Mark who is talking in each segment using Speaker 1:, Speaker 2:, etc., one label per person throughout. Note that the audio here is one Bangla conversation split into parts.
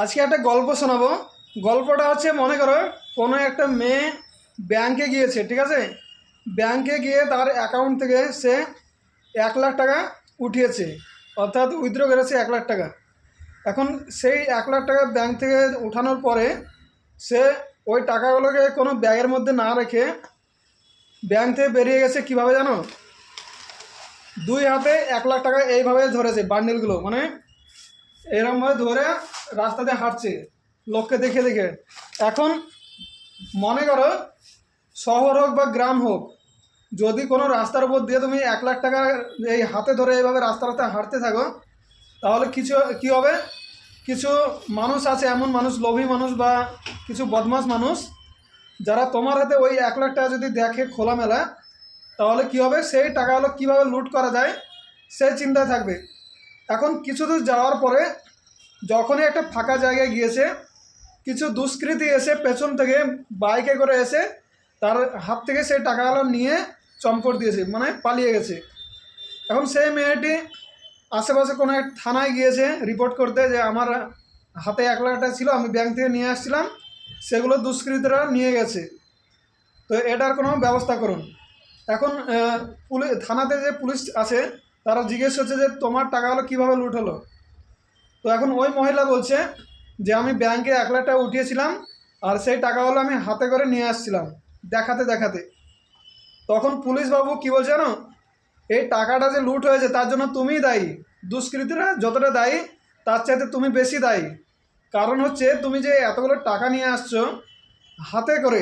Speaker 1: আজকে একটা গল্প শোনাবো। গল্পটা হচ্ছে, মনে করো কোনো একটা মেয়ে ব্যাংকে গিয়েছে, ঠিক আছে। ব্যাংকে গিয়ে তার অ্যাকাউন্ট থেকে সে 1 লাখ টাকা উঠিয়েছে, অর্থাৎ উইথড্র করেছে 1 লাখ টাকা। এখন সেই 1 লাখ টাকা ব্যাংক থেকে উঠানোর পরে সে ওই টাকাগুলোকে কোনো ব্যাগের মধ্যে না রেখে ব্যাংক থেকে বেরিয়ে গেছে। কীভাবে জানো? দুই হাতে 1 লাখ টাকা এইভাবে ধরেছে, বান্ডিলগুলো মানে এরকমভাবে ধরে রাস্তাতে হাঁটছে লোককে দেখে দেখে। এখন মনে করো শহর হোক বা গ্রাম হোক, যদি কোনো রাস্তার উপর দিয়ে তুমি 1 লাখ টাকা এই হাতে ধরে এইভাবে রাস্তা রাস্তায় হাঁটতে থাকো, তাহলে কী হবে? কিছু মানুষ আছে, এমন মানুষ, লোভী মানুষ বা কিছু বদমাশ মানুষ, যারা তোমার হাতে ওই 1 লাখ টাকা যদি দেখে খোলামেলা, তাহলে কী হবে? সেই টাকাগুলো কীভাবে লুট করা যায় সেই চিন্তায় থাকবে। এখন কিছু দূর যাওয়ার পরে যখনই একটা ফাঁকা জায়গায় গিয়েছে, কিছু দুষ্কৃতী এসে পেছন থেকে বাইকে করে এসে তার হাত থেকে সেই টাকাগুলো নিয়ে চম্পট দিয়েছে, মানে পালিয়ে গেছে। এখন সেই মেয়েটি আশেপাশে কোনো এক থানায় গিয়েছে রিপোর্ট করতে, যে আমার হাতে 1 লাখ টাকা ছিল, আমি ব্যাংক থেকে নিয়ে আসছিলাম, সেগুলো দুষ্কৃতীরা নিয়ে গেছে, তো এটার কোনো ব্যবস্থা করুন। এখন থানাতে যে পুলিশ আছে তারা জিজ্ঞেস করছে যে তোমার টাকাগুলো কীভাবে লুট হলো। তো এখন ওই মহিলা বলছে যে আমি ব্যাংকে 1 লাখ টাকা উঠিয়েছিলাম, আর সেই টাকাগুলো আমি হাতে করে নিয়ে আসছিলাম দেখাতে দেখাতে। তখন পুলিশ বাবু কী বলছে জানো? এই টাকাটা যে লুট হয়েছে তার জন্য তুমিই দায়ী, দুষ্কৃতীরা যতটা দায়ী তার চাইতে তুমি বেশি দায়ী। কারণ হচ্ছে তুমি যে এতগুলো টাকা নিয়ে আসছো হাতে করে,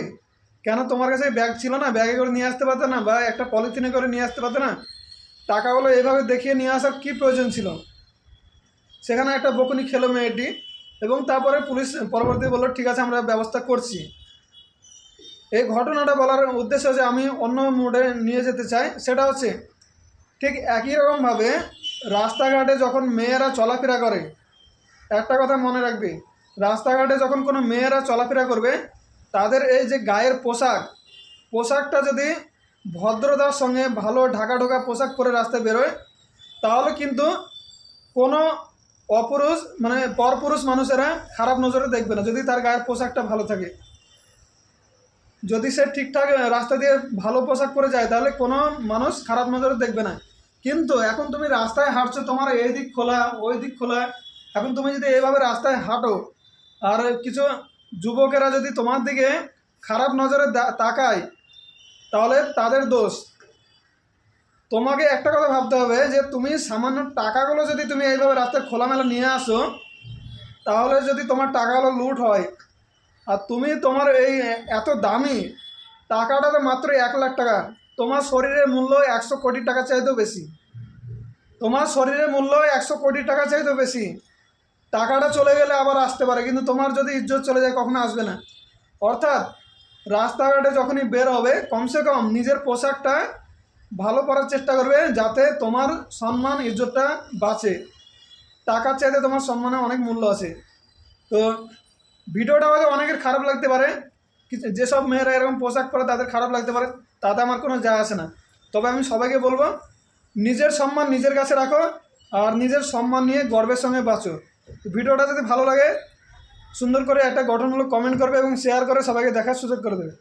Speaker 1: কেন তোমার কাছে ব্যাগ ছিল না? ব্যাগে করে নিয়ে আসতে পারতে না? বা একটা পলিথিনে করে নিয়ে আসতে পারতে না? টাকাগুলো এইভাবে দেখিয়ে নিয়ে আসার কী প্রয়োজন ছিল? সেখানে একটা বকুনি খেলো মেয়েটি, এবং তারপরে পুলিশ পরবর্তী বললো ঠিক আছে আমরা ব্যবস্থা করছি। এই ঘটনাটা বলার উদ্দেশ্য যে আমি অন্য মোডে নিয়ে যেতে চাই, সেটা হচ্ছে ঠিক একই রকমভাবে রাস্তাঘাটে যখন মেয়েরা চলাফেরা করে, একটা কথা মনে রাখবে, রাস্তাঘাটে যখন কোনো মেয়েরা চলাফেরা করবে, তাদের এই যে গায়ের পোশাকটা যদি ভদ্রতার সঙ্গে ভালো ঢাকা ঢোকা পোশাক পরে রাস্তায় বেরোয়, তাহলে কিন্তু কোনো অপুরুষ মানে পরপুরুষ মানুষেরা খারাপ নজরে দেখবে না, যদি তার গায়ের পোশাকটা ভালো থাকে। যদি সে ঠিকঠাক রাস্তা দিয়ে ভালো পোশাক পরে যায়, তাহলে কোনো মানুষ খারাপ নজরে দেখবে না। কিন্তু এখন তুমি রাস্তায় হাঁটছো, তোমার এই দিক খোলা ওই দিক খোলা, এখন তুমি যদি এইভাবে রাস্তায় হাঁটো আর কিছু যুবকেরা যদি তোমার দিকে খারাপ নজরে তাকায়, তাহলে তাদের দোষ। তোমাকে একটা কথা ভাবতে হবে যে তুমি সামান্য টাকাগুলো যদি তুমি এইভাবে রাস্তায় খোলামেলা নিয়ে আসো, তাহলে যদি তোমার টাকাগুলো লুট হয়, আর তুমি তোমার এই এত দামি টাকাটা তো মাত্র 1 লাখ টাকা, তোমার শরীরের মূল্য 100 কোটি টাকা চাইতেও বেশি, তোমার শরীরের মূল্য 100 কোটি টাকা চাইতেও বেশি। টাকাটা চলে গেলে আবার আসতে পারে, কিন্তু তোমার যদি ইজ্জত চলে যায় কখনো আসবে না। অর্থাৎ রাস্তাঘাটে যখনই বের হবে, কমসে কম নিজের পোশাকটা ভালো করার চেষ্টা করবে, যাতে তোমার সম্মান ইজ্জতটা বাঁচে। টাকার চাইতে তোমার সম্মানে অনেক মূল্য আছে। তো ভিডিওটা হয়তো অনেকের খারাপ লাগতে পারে, যেসব মেয়েরা এরকম পোশাক পরে তাদের খারাপ লাগতে পারে, তাতে আমার কোনো যায় আসে না। তবে আমি সবাইকে বলবো, নিজের সম্মান নিজের কাছে রাখো, আর নিজের সম্মান নিয়ে গর্বের সঙ্গে বাঁচো। ভিডিওটা যদি ভালো লাগে সুন্দর করে একটা গঠনমূলক কমেন্ট করবে এবং শেয়ার করে সবাইকে দেখার সুযোগ করে দেবে।